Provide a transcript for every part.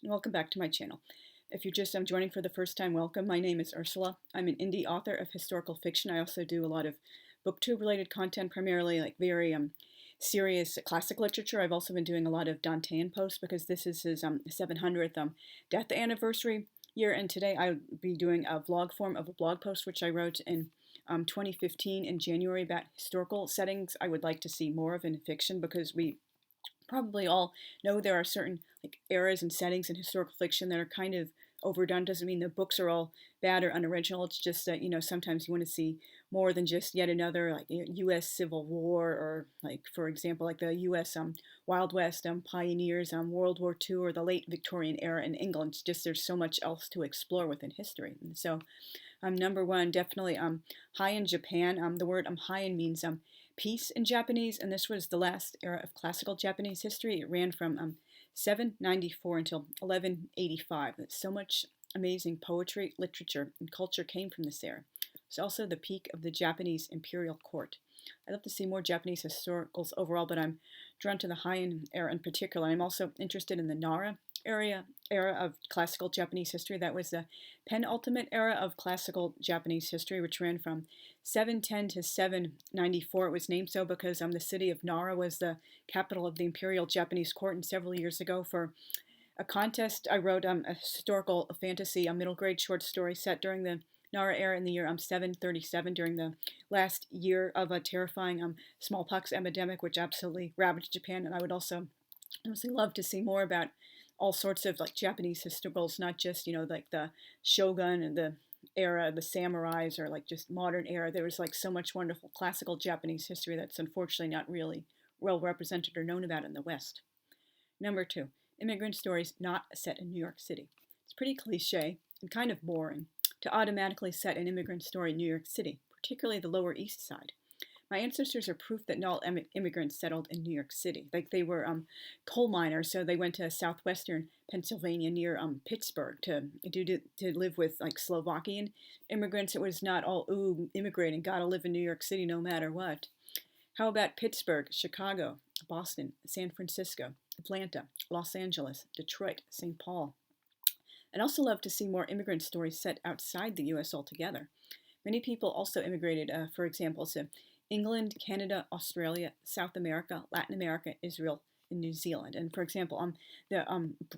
Welcome back to my channel. If you're just joining for the first time, welcome. My name is Ursula. I'm an indie author of historical fiction. I also do a lot of booktube related content, primarily like very serious classic literature. I've also been doing a lot of Dantean posts because this is his 700th death anniversary year, and today I'll be doing a vlog form of a blog post which I wrote in 2015 in January about historical settings I would like to see more of in fiction, because we probably all know there are certain like eras and settings in historical fiction that are kind of overdone. Doesn't mean the books are all bad or unoriginal. It's just that sometimes you want to see more than just yet another like U.S. Civil War, or like for example like the U.S. Wild West pioneers, World War II, or the late Victorian era in England. It's just there's so much else to explore within history. And so number one, definitely Heian Japan. The word Heian means peace in Japanese, and this was the last era of classical Japanese history. It ran from 794 until 1185. So much amazing poetry, literature, and culture came from this era. It's also the peak of the Japanese imperial court. I'd love to see more Japanese historicals overall, but I'm drawn to the Heian era in particular. I'm also interested in the Nara era of classical Japanese history. That was the penultimate era of classical Japanese history, which ran from 710 to 794. It was named so because the city of Nara was the capital of the Imperial Japanese court, and several years ago for a contest I wrote a historical fantasy, a middle grade short story set during the Nara era in the year 737, during the last year of a terrifying smallpox epidemic which absolutely ravaged Japan. And I would also honestly love to see more about all sorts of like Japanese historicals, not just like the shogun and the era, the samurais, or like just modern era. There was like so much wonderful classical Japanese history that's unfortunately not really well represented or known about in the West. Number two, immigrant stories not set in New York City. It's pretty cliche and kind of boring to automatically set an immigrant story in New York City, particularly the Lower East Side. My ancestors are proof that not all immigrants settled in New York City. Like they were coal miners, so they went to southwestern Pennsylvania near Pittsburgh to live with like Slovakian immigrants. It was not all immigrating, gotta live in New York City no matter what. How about Pittsburgh, Chicago, Boston, San Francisco, Atlanta, Los Angeles, Detroit, St. Paul? I'd also love to see more immigrant stories set outside the U.S. altogether. Many people also immigrated, for example, to England, Canada, Australia, South America, Latin America, Israel, and New Zealand. And for example, the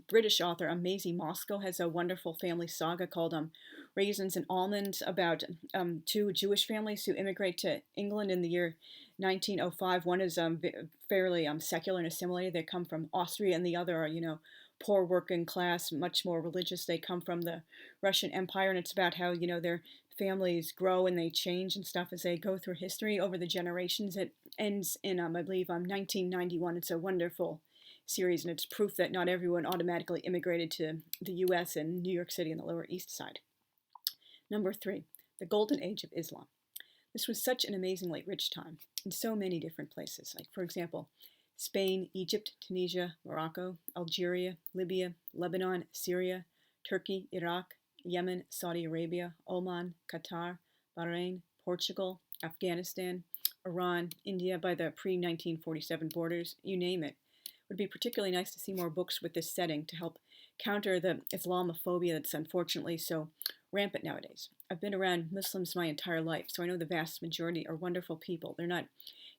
British author Maisie Moscow has a wonderful family saga called Raisins and Almonds, about two Jewish families who immigrate to England in the year 1905. One is fairly secular and assimilated. They come from Austria, and the other are, poor working class, much more religious. They come from the Russian Empire, and it's about how, their families grow and they change and stuff as they go through history over the generations. It ends in, I believe, 1991. It's a wonderful series, and it's proof that not everyone automatically immigrated to the U.S. and New York City and the Lower East Side. Number three, the golden age of Islam. This was such an amazingly rich time in so many different places. Like, for example, Spain, Egypt, Tunisia, Morocco, Algeria, Libya, Lebanon, Syria, Turkey, Iraq, Yemen, Saudi Arabia, Oman, Qatar, Bahrain, Portugal, Afghanistan, Iran, India by the pre-1947 borders, you name it. It would be particularly nice to see more books with this setting to help counter the Islamophobia that's unfortunately so rampant nowadays. I've been around Muslims my entire life, so I know the vast majority are wonderful people. They're not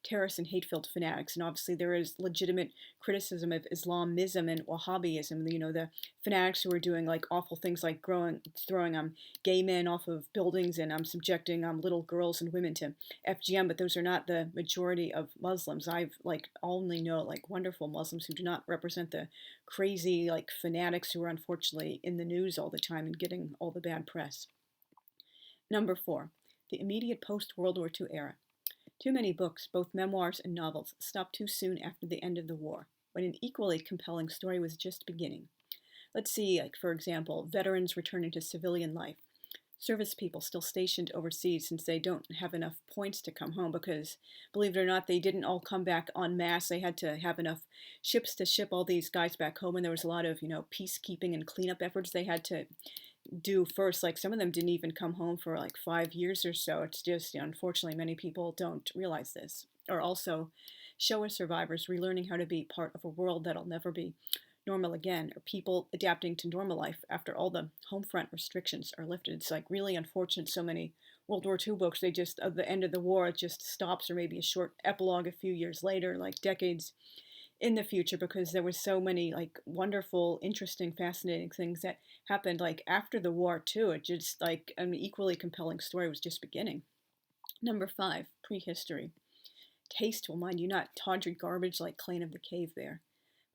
terrorists and hate-filled fanatics, and obviously there is legitimate criticism of Islamism and Wahhabism. The fanatics who are doing like awful things like throwing gay men off of buildings and subjecting little girls and women to FGM, but those are not the majority of Muslims. I've only know wonderful Muslims who do not represent the crazy fanatics who are unfortunately in the news all the time and getting all the bad press. Number four, the immediate post-World War II era. Too many books, both memoirs and novels, stopped too soon after the end of the war, when an equally compelling story was just beginning. Let's see, for example, veterans returning to civilian life, service people still stationed overseas since they don't have enough points to come home because, believe it or not, they didn't all come back en masse. They had to have enough ships to ship all these guys back home, and there was a lot of, peacekeeping and cleanup efforts they had to do first. Some of them didn't even come home for 5 years or so. It's just, unfortunately, many people don't realize this. Or also, Showa survivors relearning how to be part of a world that'll never be normal again, or people adapting to normal life after all the home front restrictions are lifted. It's like really unfortunate. So many World War II books, they just, at the end of the war, it just stops, or maybe a short epilogue a few years later, like decades in the future, because there was so many like wonderful, interesting, fascinating things that happened like after the war too. It just like an equally compelling story was just beginning. Number 5, prehistory. Tasteful, mind you, not tawdry garbage like Clan of the Cave there.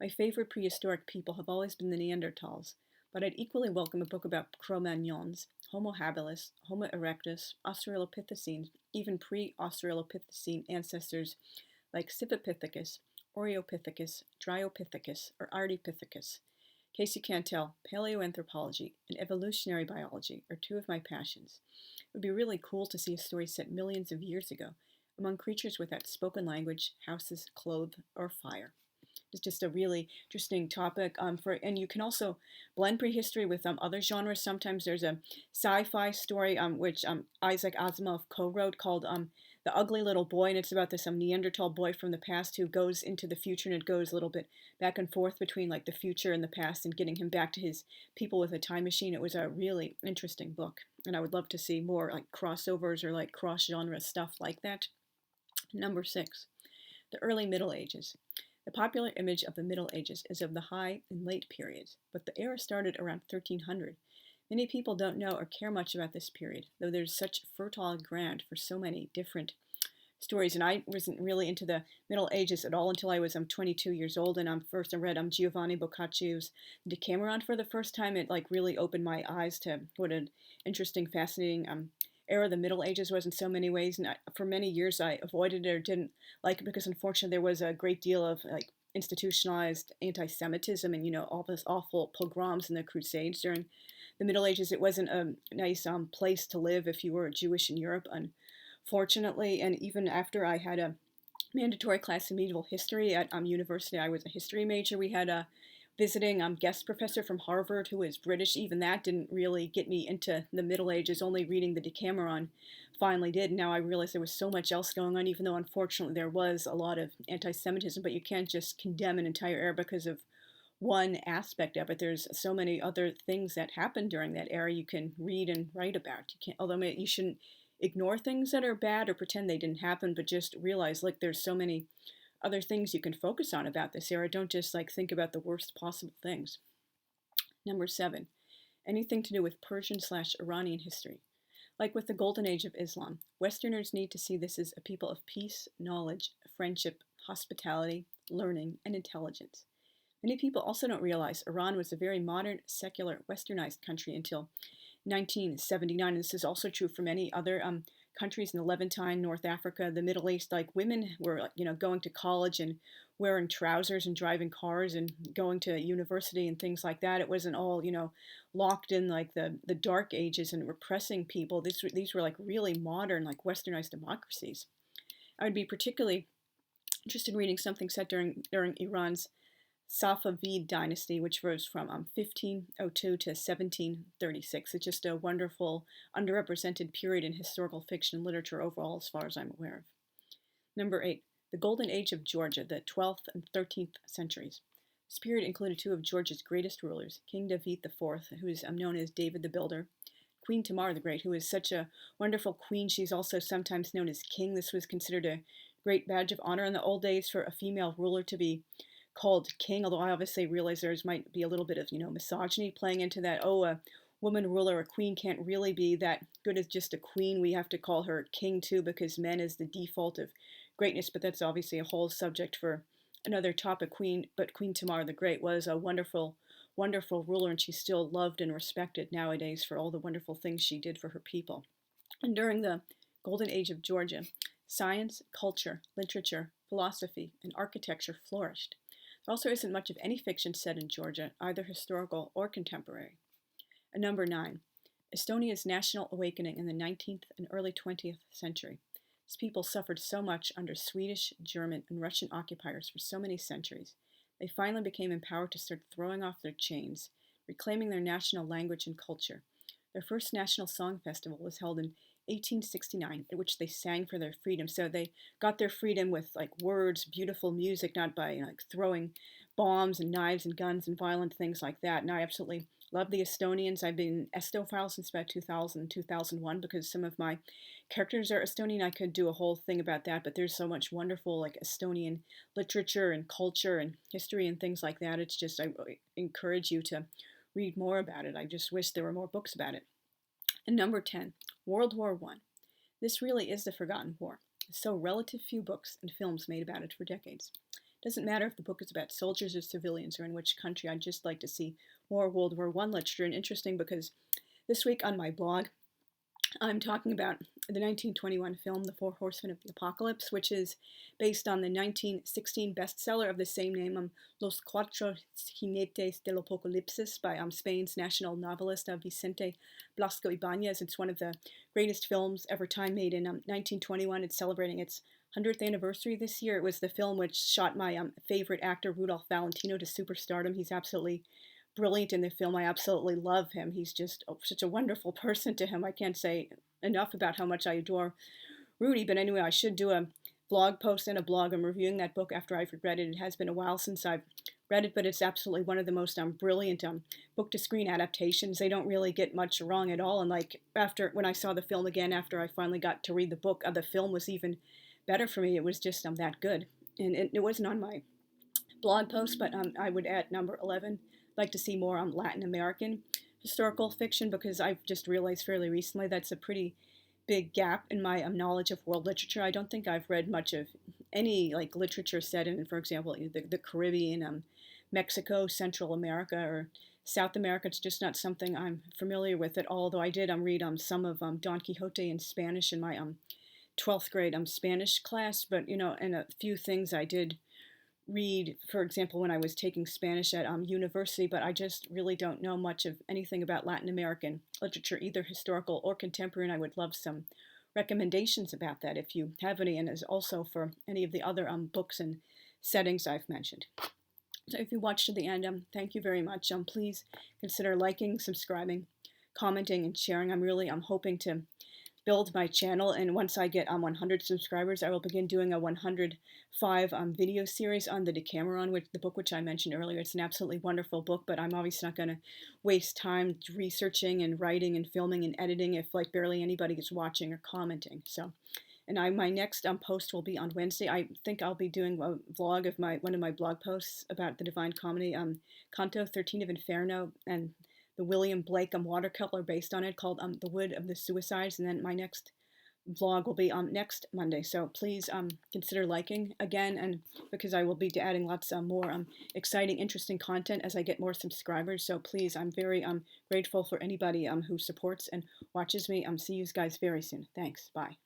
My favorite prehistoric people have always been the Neanderthals, but I'd equally welcome a book about Cro-Magnons, Homo habilis, Homo erectus, Australopithecines, even pre-Australopithecine ancestors like Sivapithecus, Oreopithecus, Dryopithecus, or Ardipithecus. In case you can't tell, paleoanthropology and evolutionary biology are two of my passions. It would be really cool to see a story set millions of years ago among creatures without spoken language, houses, clothes, or fire. It's just a really interesting topic and you can also blend prehistory with other genres. Sometimes there's a sci-fi story which Isaac Asimov co-wrote called The Ugly Little Boy, and it's about this Neanderthal boy from the past who goes into the future, and it goes a little bit back and forth between like the future and the past and getting him back to his people with a time machine. It was a really interesting book, and I would love to see more like crossovers or like cross-genre stuff like that. Number 6, the early Middle Ages. The popular image of the Middle Ages is of the high and late periods, but the era started around 1300. Many people don't know or care much about this period, though there's such fertile ground for so many different stories. And I wasn't really into the Middle Ages at all until I was 22 years old, and first I read Giovanni Boccaccio's Decameron for the first time. It like really opened my eyes to what an interesting, fascinating era the Middle Ages was in so many ways. And for many years I avoided it or didn't like it because unfortunately there was a great deal of like institutionalized anti-Semitism and all this awful pogroms and the Crusades during the Middle Ages. It wasn't a nice place to live if you were Jewish in Europe, unfortunately. And even after I had a mandatory class in medieval history at university, I was a history major. We had a visiting guest professor from Harvard who was British. Even that didn't really get me into the Middle Ages. Only reading the Decameron finally did. Now I realize there was so much else going on, even though unfortunately there was a lot of anti-Semitism. But you can't just condemn an entire era because of one aspect of it. There's so many other things that happened during that era you can read and write about. You can't, although you shouldn't ignore things that are bad or pretend they didn't happen, but just realize like there's so many other things you can focus on about this era. Don't just like think about the worst possible things. Number 7, anything to do with Persian/Iranian history. Like with the Golden Age of Islam, Westerners need to see this as a people of peace, knowledge, friendship, hospitality, learning, and intelligence. Many people also don't realize Iran was a very modern, secular, westernized country until 1979. And this is also true for many other countries in the Levantine, North Africa, the Middle East. Like women were, going to college and wearing trousers and driving cars and going to university and things like that. It wasn't all, locked in like the dark ages and repressing people. These were like really modern, like westernized democracies. I would be particularly interested in reading something set during Iran's Safavid dynasty, which rose from 1502 to 1736. It's just a wonderful, underrepresented period in historical fiction and literature overall, as far as I'm aware of. Number 8, the Golden Age of Georgia, the 12th and 13th centuries. This period included two of Georgia's greatest rulers, King David IV, who is known as David the Builder, Queen Tamar the Great, who is such a wonderful queen. She's also sometimes known as king. This was considered a great badge of honor in the old days for a female ruler to be called king, although I obviously realize there might be a little bit of, misogyny playing into that. Oh, a woman ruler, a queen can't really be that good as just a queen. We have to call her king too because men is the default of greatness, but that's obviously a whole subject for another topic. Queen Tamar the Great was a wonderful, wonderful ruler, and she's still loved and respected nowadays for all the wonderful things she did for her people. And during the Golden Age of Georgia, science, culture, literature, philosophy, and architecture flourished. There also isn't much of any fiction set in Georgia, either historical or contemporary. And number 9, Estonia's national awakening in the 19th and early 20th century. Its people suffered so much under Swedish, German, and Russian occupiers for so many centuries. They finally became empowered to start throwing off their chains, reclaiming their national language and culture. Their first national song festival was held in 1869, in which they sang for their freedom. So they got their freedom with like words, beautiful music, not by like throwing bombs and knives and guns and violent things like that. And I absolutely love the Estonians. I've been Estophile since about 2000, 2001 because some of my characters are Estonian. I could do a whole thing about that, but there's so much wonderful like Estonian literature and culture and history and things like that. It's just, I really encourage you to read more about it. I just wish there were more books about it. And number 10, World War I. This really is the forgotten war. So relative few books and films made about it for decades. Doesn't matter if the book is about soldiers or civilians or in which country. I'd just like to see more World War I literature. And interesting because this week on my blog, I'm talking about the 1921 film, The Four Horsemen of the Apocalypse, which is based on the 1916 bestseller of the same name, Los Cuatro Jinetes del Apocalipsis, by Spain's national novelist Vicente Blasco Ibanez. It's one of the greatest films ever time made in 1921. It's celebrating its 100th anniversary this year. It was the film which shot my favorite actor, Rudolph Valentino, to superstardom. He's absolutely brilliant in the film. I absolutely love him. He's just such a wonderful person. To him, I can't say enough about how much I adore Rudy. But anyway, I should do a blog post and a blog. I'm reviewing that book after I've read it. It has been a while since I've read it, but it's absolutely one of the most brilliant book-to-screen adaptations. They don't really get much wrong at all. And like when I saw the film again, after I finally got to read the book, the film was even better for me. It was just that good. And it wasn't on my blog post, but I would add number 11. Like to see more Latin American historical fiction because I've just realized fairly recently that's a pretty big gap in my knowledge of world literature. I don't think I've read much of any like literature set in, for example, the Caribbean, Mexico, Central America, or South America. It's just not something I'm familiar with at all. Although I did read some of Don Quixote in Spanish in my 12th grade Spanish class, but and a few things I did read, for example, when I was taking Spanish at university, but I just really don't know much of anything about Latin American literature, either historical or contemporary, and I would love some recommendations about that if you have any, and as also for any of the other books and settings I've mentioned. So if you watched to the end, thank you very much. Please consider liking, subscribing, commenting, and sharing. I'm really hoping to build my channel, and once I get 100 subscribers, I will begin doing a 105 video series on the Decameron, the book which I mentioned earlier. It's an absolutely wonderful book, but I'm obviously not going to waste time researching and writing and filming and editing if like barely anybody is watching or commenting. So, and my next post will be on Wednesday. I think I'll be doing a vlog of one of my blog posts about the Divine Comedy, Canto 13 of Inferno, and the William Blake watercolor based on it called The Wood of the Suicides. And then my next vlog will be next Monday. So please consider liking again, and because I will be adding lots more exciting, interesting content as I get more subscribers. So please, I'm very grateful for anybody who supports and watches me. See you guys very soon. Thanks. Bye.